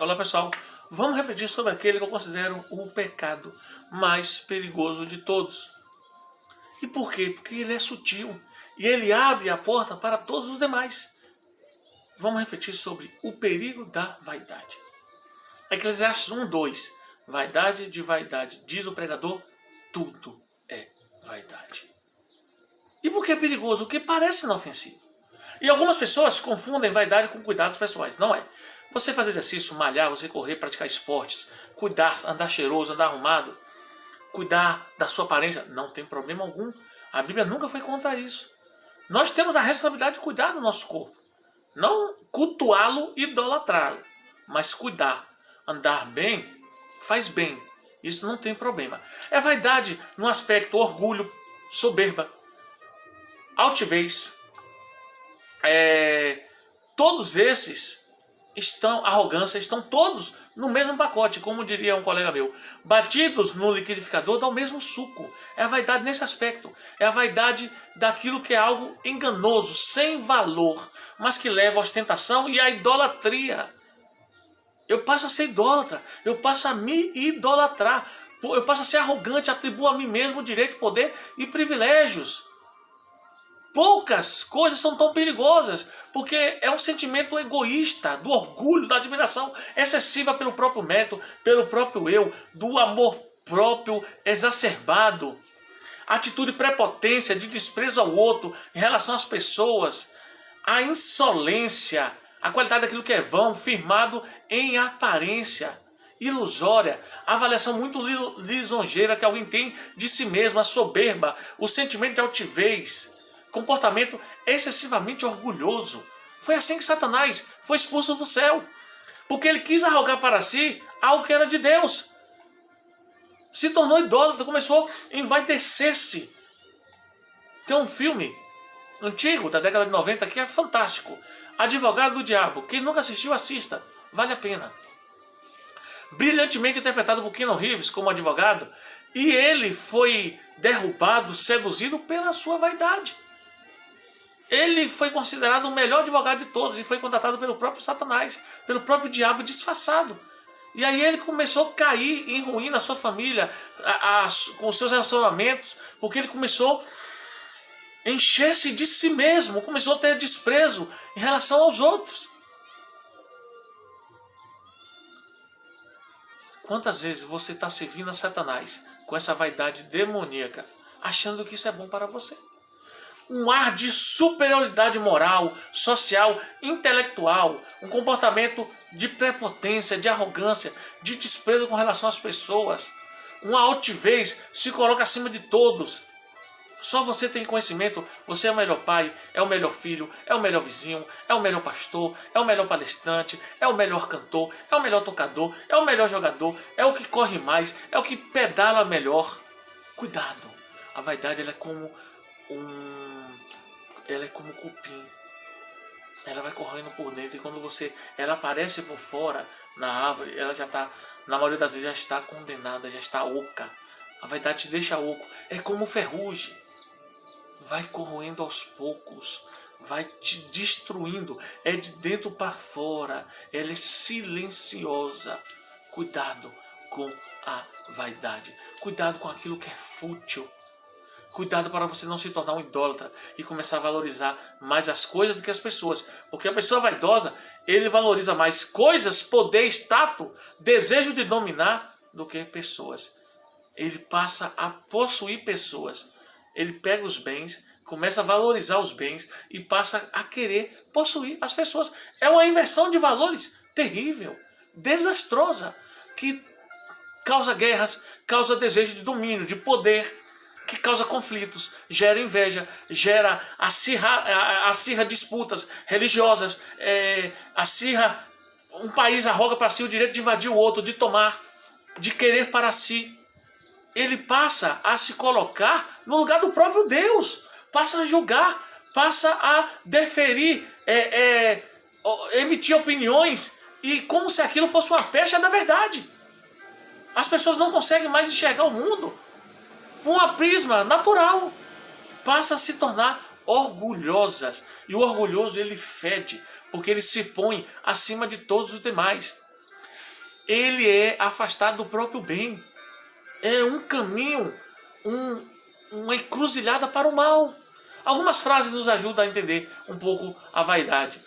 Olá pessoal, vamos refletir sobre aquele que eu considero o pecado mais perigoso de todos. E por quê? Porque ele é sutil e ele abre a porta para todos os demais. Vamos refletir sobre o perigo da vaidade. Eclesiastes 1:2. Vaidade de vaidade, diz o pregador, tudo é vaidade. E por que é perigoso? Porque parece inofensivo. E algumas pessoas confundem vaidade com cuidados pessoais. Não é. Você fazer exercício, malhar, você correr, praticar esportes, cuidar, andar cheiroso, andar arrumado, cuidar da sua aparência, não tem problema algum. A Bíblia nunca foi contra isso. Nós temos a responsabilidade de cuidar do nosso corpo. Não cultuá-lo e idolatrá-lo, mas cuidar. Andar bem, faz bem. Isso não tem problema. É vaidade no aspecto orgulho, soberba, altivez. Todos esses arrogância, estão todos no mesmo pacote, como diria um colega meu. Batidos no liquidificador dá o mesmo suco. É a vaidade nesse aspecto. É a vaidade daquilo que é algo enganoso, sem valor, mas que leva à ostentação e à idolatria. Eu passo a ser idólatra, eu passo a me idolatrar, eu passo a ser arrogante, atribuo a mim mesmo o direito, poder e privilégios. Poucas coisas são tão perigosas, porque é um sentimento egoísta, do orgulho, da admiração excessiva pelo próprio mérito, pelo próprio eu, do amor próprio exacerbado, atitude de prepotência, de desprezo ao outro em relação às pessoas, a insolência, a qualidade daquilo que é vão, firmado em aparência ilusória, a avaliação muito lisonjeira que alguém tem de si mesmo, a soberba, o sentimento de altivez, comportamento excessivamente orgulhoso. Foi assim que Satanás foi expulso do céu, porque ele quis arrogar para si algo que era de Deus. Se tornou idólatra, começou a envaidecer-se. Tem um filme antigo, da década de 90, que é fantástico. Advogado do Diabo. Quem nunca assistiu, assista. Vale a pena. Brilhantemente interpretado por Keanu Reeves como advogado. E ele foi derrubado, seduzido pela sua vaidade. Ele foi considerado o melhor advogado de todos e foi contratado pelo próprio Satanás, pelo próprio diabo disfarçado. E aí ele começou a cair em ruína, a sua família, com os seus relacionamentos, porque ele começou a encher-se de si mesmo, começou a ter desprezo em relação aos outros. Quantas vezes você está servindo a Satanás com essa vaidade demoníaca, achando que isso é bom para você? Um ar de superioridade moral, social, intelectual, um comportamento de prepotência, de arrogância, de desprezo com relação às pessoas, uma altivez, se coloca acima de todos. Só você tem conhecimento, você é o melhor pai, é o melhor filho, é o melhor vizinho, é o melhor pastor, é o melhor palestrante, é o melhor cantor, é o melhor tocador, é o melhor jogador, é o que corre mais, é o que pedala melhor. Cuidado, a vaidade ela é como cupim. Ela vai correndo por dentro e quando ela aparece por fora na árvore, ela já está, na maioria das vezes, já está condenada, já está oca. A vaidade te deixa oco. É como ferrugem. Vai corroendo aos poucos, vai te destruindo. É de dentro para fora. Ela é silenciosa. Cuidado com a vaidade. Cuidado com aquilo que é fútil. Cuidado para você não se tornar um idólatra e começar a valorizar mais as coisas do que as pessoas. Porque a pessoa vaidosa, ele valoriza mais coisas, poder, status, desejo de dominar do que pessoas. Ele passa a possuir pessoas. Ele pega os bens, começa a valorizar os bens e passa a querer possuir as pessoas. É uma inversão de valores terrível, desastrosa, que causa guerras, causa desejo de domínio, de poder, que causa conflitos, gera inveja, acirra disputas religiosas, um país arroga para si o direito de invadir o outro, de tomar, de querer para si. Ele passa a se colocar no lugar do próprio Deus, passa a julgar, passa a deferir, emitir opiniões, e como se aquilo fosse uma pecha da verdade. As pessoas não conseguem mais enxergar o mundo por uma prisma natural, passa a se tornar orgulhosas. E o orgulhoso ele fede, porque ele se põe acima de todos os demais. ele é afastado do próprio bem. É um caminho, uma encruzilhada para o mal. Algumas frases nos ajudam a entender um pouco a vaidade.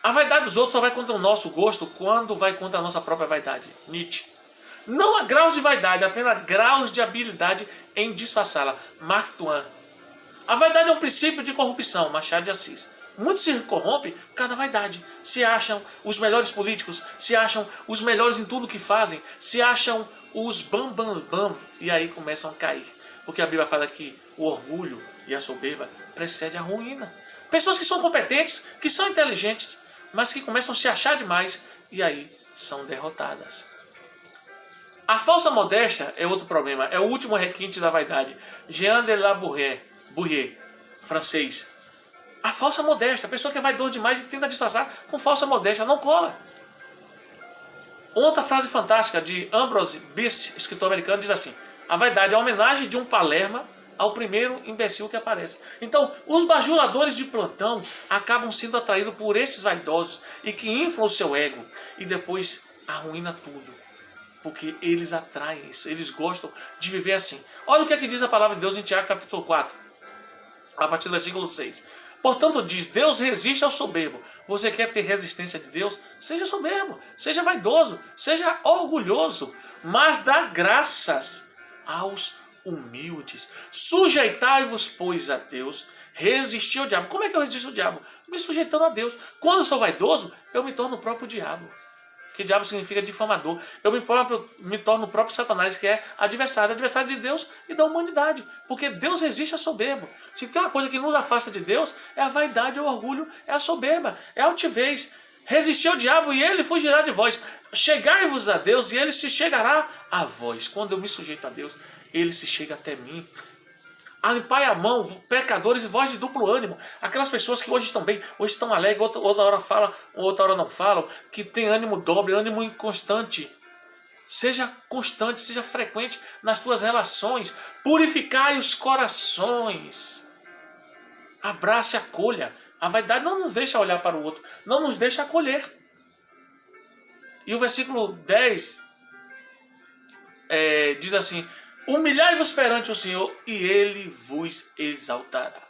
A vaidade dos outros só vai contra o nosso gosto quando vai contra a nossa própria vaidade. Nietzsche. Não há graus de vaidade, apenas graus de habilidade em disfarçá-la. Mark Twain. A vaidade é um princípio de corrupção. Machado de Assis. Muitos se corrompem por causa da vaidade. Se acham os melhores políticos, se acham os melhores em tudo que fazem, se acham os bam. E aí começam a cair. Porque a Bíblia fala que o orgulho e a soberba precede a ruína. Pessoas que são competentes, que são inteligentes, mas que começam a se achar demais e aí são derrotadas. A falsa modéstia é outro problema, é o último requinte da vaidade. Jean de la Bourrier, francês. A falsa modéstia, a pessoa que é vaidosa demais e tenta disfarçar com falsa modéstia, não cola. Outra frase fantástica de Ambrose Bierce, escritor americano, diz assim: a vaidade é a homenagem de um Palerma ao primeiro imbecil que aparece. Então, os bajuladores de plantão acabam sendo atraídos por esses vaidosos e que inflam o seu ego e depois arruína tudo. Porque eles atraem isso, eles gostam de viver assim. Olha o que é que diz a palavra de Deus em Tiago capítulo 4, a partir do versículo 6. Portanto diz, Deus resiste ao soberbo. Você quer ter resistência de Deus? Seja soberbo, seja vaidoso, seja orgulhoso, mas dá graças aos humildes. Sujeitai-vos, pois, a Deus, resistir ao diabo. Como é que eu resisto ao diabo? Me sujeitando a Deus. Quando eu sou vaidoso, eu me torno o próprio diabo. Que diabo significa difamador. Eu me torno o próprio Satanás, que é adversário de Deus e da humanidade. Porque Deus resiste a soberbo. Se tem uma coisa que nos afasta de Deus, é a vaidade, é o orgulho, é a soberba, é a altivez. Resistir ao diabo e ele fugirá de vós. Chegai-vos a Deus e ele se chegará a vós. Quando eu me sujeito a Deus, ele se chega até mim. Limpai a mão, pecadores e voz de duplo ânimo. Aquelas pessoas que hoje estão bem, hoje estão alegres, outra hora falam, outra hora não falam, que tem ânimo dobre, ânimo inconstante. Seja constante, seja frequente nas tuas relações. Purificai os corações. Abrace e acolha. A vaidade não nos deixa olhar para o outro, não nos deixa acolher. E o versículo 10 diz assim: humilhai-vos perante o Senhor e Ele vos exaltará.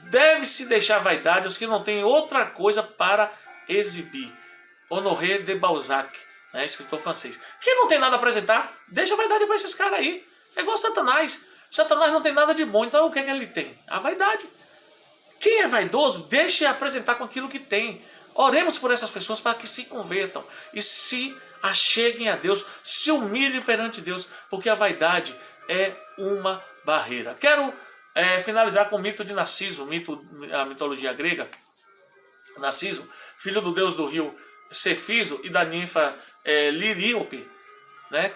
Deve-se deixar vaidade os que não têm outra coisa para exibir. Honoré de Balzac, escritor francês. Quem não tem nada a apresentar, deixa a vaidade para esses caras aí. É igual Satanás. Satanás não tem nada de bom, então o que é que ele tem? A vaidade. Quem é vaidoso, deixe apresentar com aquilo que tem. Oremos por essas pessoas para que se convertam e se acheguem a Deus, se humilhem perante Deus, porque a vaidade é uma barreira. Quero finalizar com o mito de Narciso, a mitologia grega. Narciso, filho do deus do rio Cefiso e da ninfa Liríope,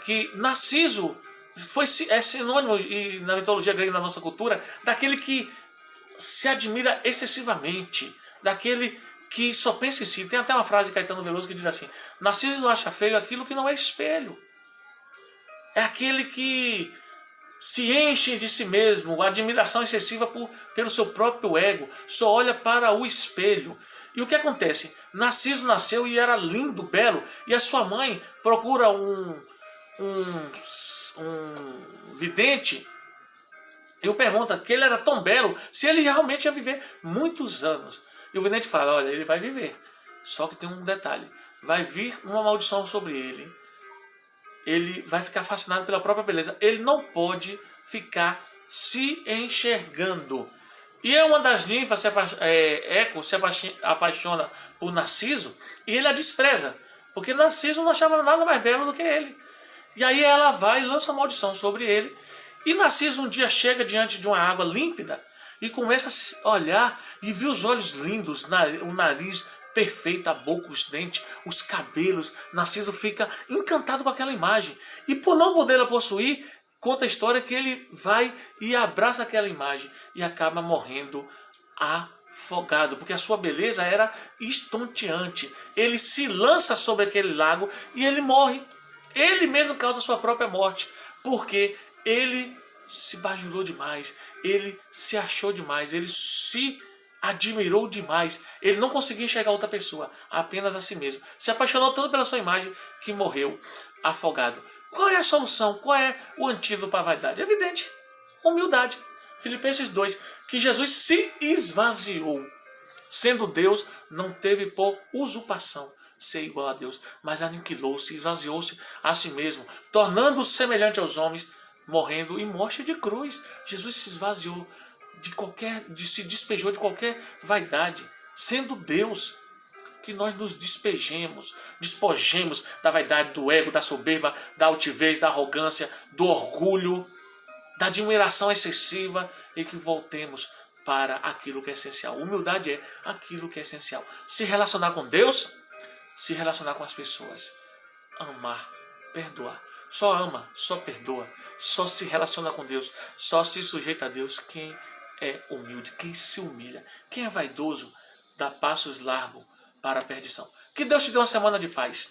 que Narciso é sinônimo e na mitologia grega, na nossa cultura, daquele que se admira excessivamente, daquele que só pensa em si. Tem até uma frase de Caetano Veloso que diz assim: Narciso não acha feio aquilo que não é espelho. É aquele que se enche de si mesmo, admiração excessiva pelo seu próprio ego, só olha para o espelho. E o que acontece? Narciso nasceu e era lindo, belo, e a sua mãe procura um vidente e o pergunta que ele era tão belo, se ele realmente ia viver muitos anos. E o vidente fala: olha, ele vai viver, só que tem um detalhe, vai vir uma maldição sobre ele. Ele vai ficar fascinado pela própria beleza. Ele não pode ficar se enxergando. E uma das ninfas, Eco, se apaixona por Narciso e ele a despreza, porque Narciso não achava nada mais belo do que ele. E aí ela vai e lança maldição sobre ele. E Narciso um dia chega diante de uma água límpida e começa a olhar e vê os olhos lindos, o nariz perfeito, a boca, os dentes, os cabelos. Narciso fica encantado com aquela imagem. E por não poder possuir, conta a história que ele vai e abraça aquela imagem e acaba morrendo afogado, porque a sua beleza era estonteante. Ele se lança sobre aquele lago e ele morre. Ele mesmo causa a sua própria morte, porque ele se bajulou demais, ele se achou demais, ele se admirou demais. Ele não conseguia enxergar outra pessoa, apenas a si mesmo. Se apaixonou tanto pela sua imagem que morreu afogado. Qual é a solução? Qual é o antídoto para a vaidade? É evidente. Humildade. Filipenses 2, que Jesus se esvaziou. Sendo Deus, não teve por usurpação ser igual a Deus, mas aniquilou-se, esvaziou-se a si mesmo, tornando-se semelhante aos homens, morrendo em morte de cruz. Jesus se esvaziou se despejou de qualquer vaidade, sendo Deus. Que nós nos despojemos da vaidade, do ego, da soberba, da altivez, da arrogância, do orgulho, da admiração excessiva e que voltemos para aquilo que é essencial. Humildade é aquilo que é essencial. Se relacionar com Deus, se relacionar com as pessoas, amar, perdoar. Só ama, só perdoa, só se relaciona com Deus, só se sujeita a Deus quem é humilde, quem se humilha. Quem é vaidoso dá passos largos para a perdição. Que Deus te dê uma semana de paz.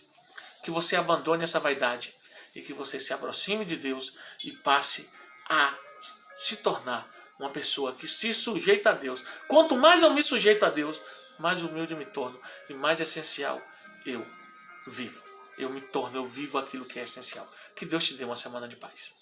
Que você abandone essa vaidade e que você se aproxime de Deus e passe a se tornar uma pessoa que se sujeita a Deus. Quanto mais eu me sujeito a Deus, mais humilde me torno e mais essencial eu vivo. Eu vivo aquilo que é essencial. Que Deus te dê uma semana de paz.